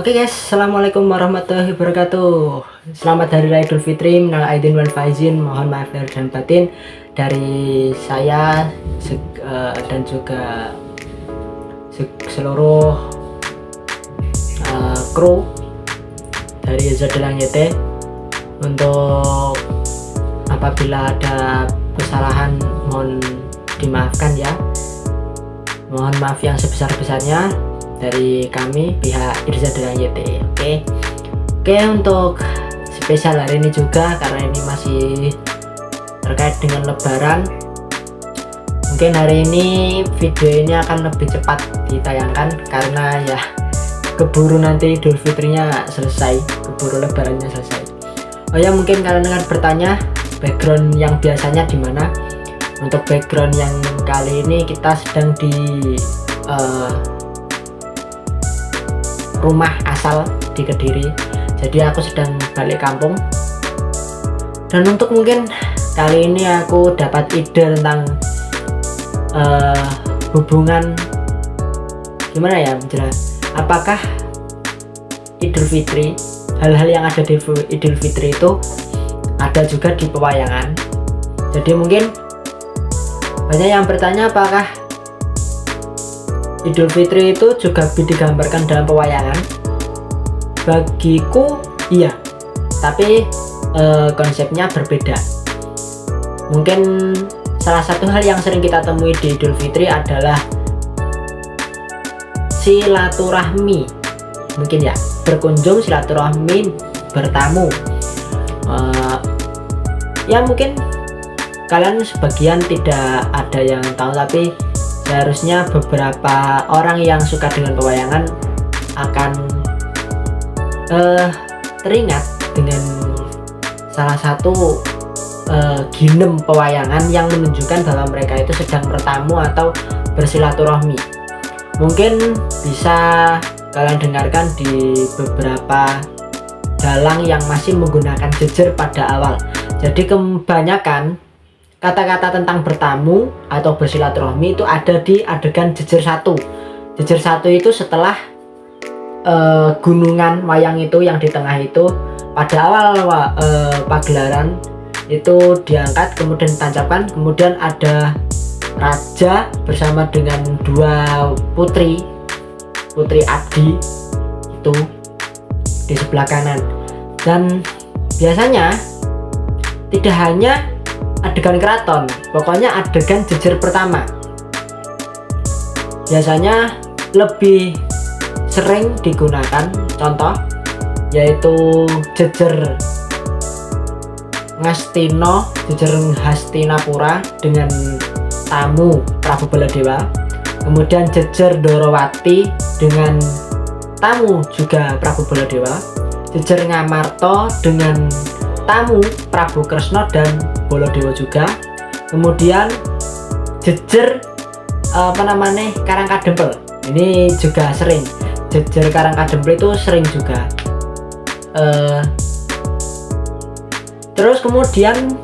Oke guys, assalamualaikum warahmatullahi wabarakatuh. Selamat Hari Raya Idul Fitri, minal aidin wal faizin. Mohon maaf lahir dan batin dari saya dan juga seluruh kru dari Zadalang YT. Untuk apabila ada kesalahan mohon dimaafkan ya. Mohon maaf yang sebesar-besarnya dari kami pihak Irza Dalang YT. Oke, untuk spesial hari ini juga karena ini masih terkait dengan lebaran, mungkin hari ini video ini akan lebih cepat ditayangkan karena ya keburu nanti Idul Fitrinya selesai, keburu lebarannya selesai. Oh ya, mungkin kalian akan bertanya background yang biasanya di mana. Untuk background yang kali ini kita sedang di rumah asal di Kediri, jadi aku sedang balik kampung. Dan untuk mungkin kali ini aku dapat ide tentang hubungan gimana ya menjelas, apakah Idul Fitri, hal-hal yang ada di Idul Fitri itu ada juga di pewayangan. Jadi mungkin banyak yang bertanya apakah Idul Fitri itu juga digambarkan dalam pewayangan. Bagiku iya, tapi konsepnya berbeda. Mungkin salah satu hal yang sering kita temui di Idul Fitri adalah silaturahmi. Mungkin ya, berkunjung, silaturahmi, bertamu. Ya mungkin kalian sebagian tidak ada yang tahu, tapi seharusnya beberapa orang yang suka dengan pewayangan akan teringat dengan salah satu ginem pewayangan yang menunjukkan bahwa mereka itu sedang bertamu atau bersilaturahmi. Mungkin bisa kalian dengarkan di beberapa dalang yang masih menggunakan jejer pada awal. Jadi kebanyakan kata-kata tentang bertamu atau bersilaturahmi itu ada di adegan jejer 1. Jejer 1 itu setelah gunungan wayang itu yang di tengah itu pada awal pagelaran itu diangkat kemudian ditancapkan, kemudian ada raja bersama dengan dua putri abdi itu di sebelah kanan. Dan biasanya tidak hanya adegan keraton, pokoknya adegan jejer pertama biasanya lebih sering digunakan. Contoh yaitu jejer Ngastino, jejer Hastinapura dengan tamu Prabu Baladewa, kemudian jejer Ndorowati dengan tamu juga Prabu Baladewa, jejer Ngamarta dengan tamu Prabu Kresna dan Baladewa juga, kemudian jejer Karangkadempel. Ini juga sering, jejer Karangkadempel itu sering juga. Terus kemudian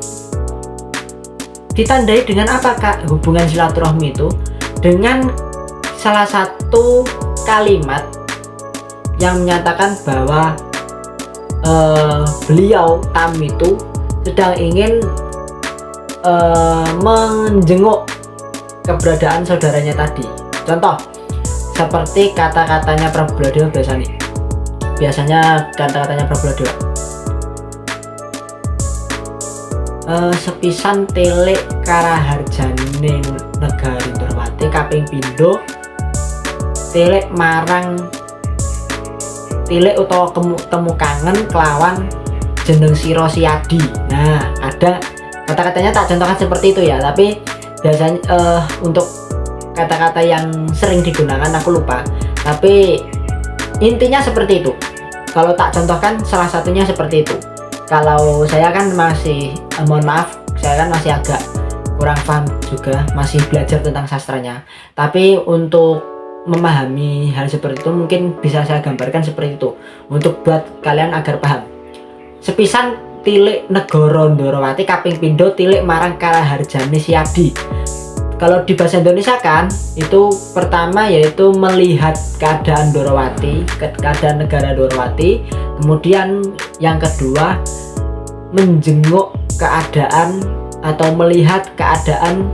ditandai dengan apa Kak hubungan silaturahmi itu? Dengan salah satu kalimat yang menyatakan bahwa beliau tamu itu sedang ingin menjenguk keberadaan saudaranya tadi. Contoh seperti kata-katanya Prabu Baladewa biasanya kata-katanya Prabu Baladewa, sepisan tilik karaharjane negari Ndorowati kaping pindho tilik marang tilik utawa temu kangen kelawan jeneng sira Siadi. Nah, ada kata-katanya tak contohkan seperti itu ya, tapi biasanya untuk kata-kata yang sering digunakan aku lupa, tapi intinya seperti itu. Kalau tak contohkan salah satunya seperti itu. Kalau saya kan masih mohon maaf, saya kan masih agak kurang paham juga, masih belajar tentang sastranya. Tapi untuk memahami hal seperti itu mungkin bisa saya gambarkan seperti itu untuk buat kalian agar paham. Sepisan tilik negara Ndorowati kaping pindho tilik marang karaharjane Siadi. kalau di bahasa Indonesia kan itu pertama yaitu melihat keadaan Dwarawati, keadaan negara Dwarawati. Kemudian yang kedua menjenguk keadaan atau melihat keadaan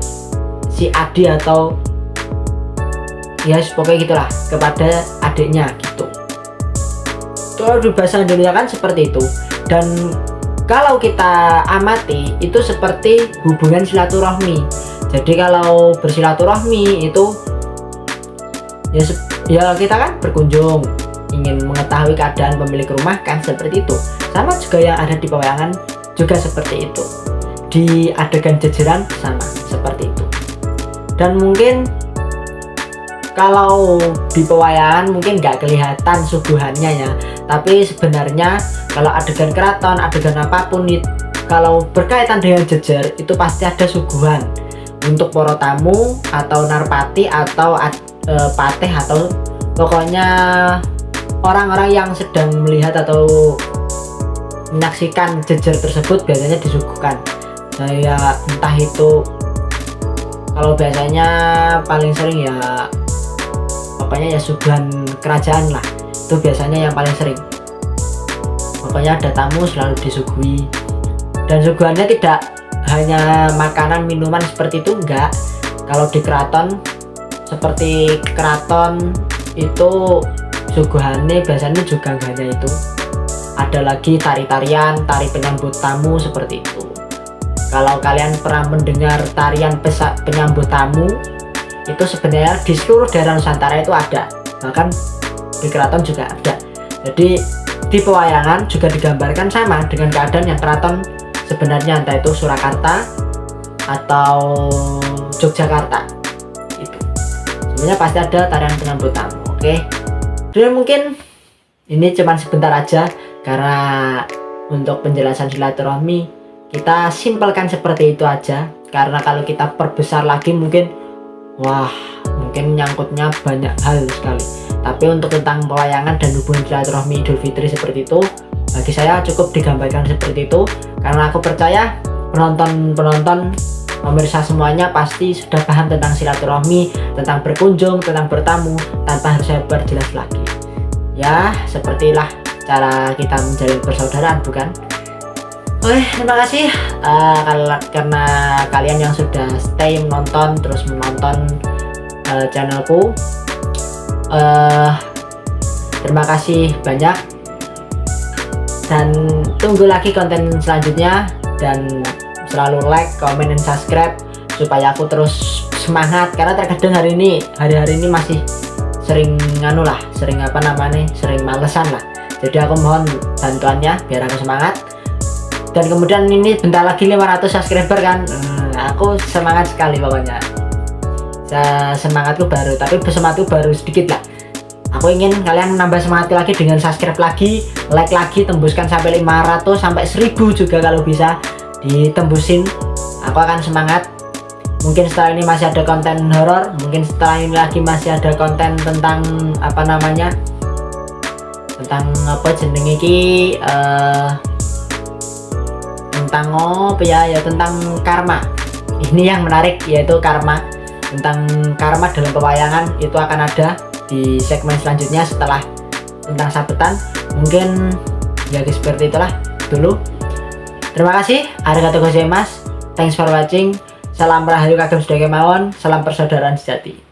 si Adi atau ya pokoknya gitulah kepada adiknya gitu. Kalau di bahasa Indonesia kan seperti itu. Dan kalau kita amati itu seperti hubungan silaturahmi. Jadi kalau bersilaturahmi itu ya kita kan berkunjung, ingin mengetahui keadaan pemilik rumah kan seperti itu. Sama juga yang ada di pewayangan juga seperti itu. Di adegan jejeran sama seperti itu. Dan mungkin kalau di pewayangan mungkin nggak kelihatan suguhannya ya, tapi sebenarnya kalau adegan keraton, adegan apapun itu, kalau berkaitan dengan jejer itu pasti ada suguhan untuk para tamu atau narpati atau patih atau pokoknya orang-orang yang sedang melihat atau menyaksikan jejer tersebut biasanya disuguhkan. Nah ya entah itu kalau biasanya paling sering ya pokoknya ya suguhan kerajaan lah, itu biasanya yang paling sering. Pokoknya ada tamu selalu disuguhi, dan suguhannya tidak hanya makanan minuman seperti itu, enggak. Kalau di keraton seperti keraton itu suguhannya biasanya juga enggak hanya itu, ada lagi tari-tarian, tari penyambut tamu seperti itu. Kalau kalian pernah mendengar tarian penyambut tamu itu sebenarnya di seluruh daerah Nusantara itu ada, bahkan di keraton juga ada. Jadi di pewayangan juga digambarkan sama dengan keadaan yang keraton sebenarnya, entah itu Surakarta atau Yogyakarta. Itu sebenarnya pasti ada tarian penyambut tamu. Oke, jadi mungkin ini cuman sebentar aja karena untuk penjelasan silaturahmi kita simpelkan seperti itu aja, karena kalau kita perbesar lagi mungkin nyangkutnya banyak hal sekali. Tapi untuk tentang pewayangan dan hubungan silaturahmi Idul Fitri seperti itu, bagi saya cukup digambarkan seperti itu, karena aku percaya penonton pemirsa semuanya pasti sudah paham tentang silaturahmi, tentang berkunjung, tentang bertamu, tanpa harus saya perjelas lagi. Ya sepertilah cara kita menjalin persaudaraan, bukan? Oke, terima kasih karena kalian yang sudah stay menonton channelku. Terima kasih banyak, dan tunggu lagi konten selanjutnya, dan selalu like, comment, dan subscribe supaya aku terus semangat, karena terkadang hari ini masih sering sering malesan lah. Jadi aku mohon bantuannya biar aku semangat. Dan kemudian ini bentar lagi 500 subscriber kan, aku semangat sekali pokoknya. Semangatku baru, tapi semangatku baru sedikit lah. Aku ingin kalian menambah semangat lagi dengan subscribe lagi, like lagi, tembuskan sampai 500 sampai 1000 juga kalau bisa ditembusin. Aku akan semangat. Mungkin setelah ini masih ada konten horor, mungkin setelah ini lagi masih ada konten tentang tentang karma. Ini yang menarik, yaitu karma. Tentang karma dalam pewayangan itu akan ada di segmen selanjutnya setelah tentang sabetan. Mungkin ya seperti itulah dulu. Terima kasih. Arigatou gozaimasu. Thanks for watching. Salam rahayu kagem sedaya kemawon. Salam persaudaraan sejati.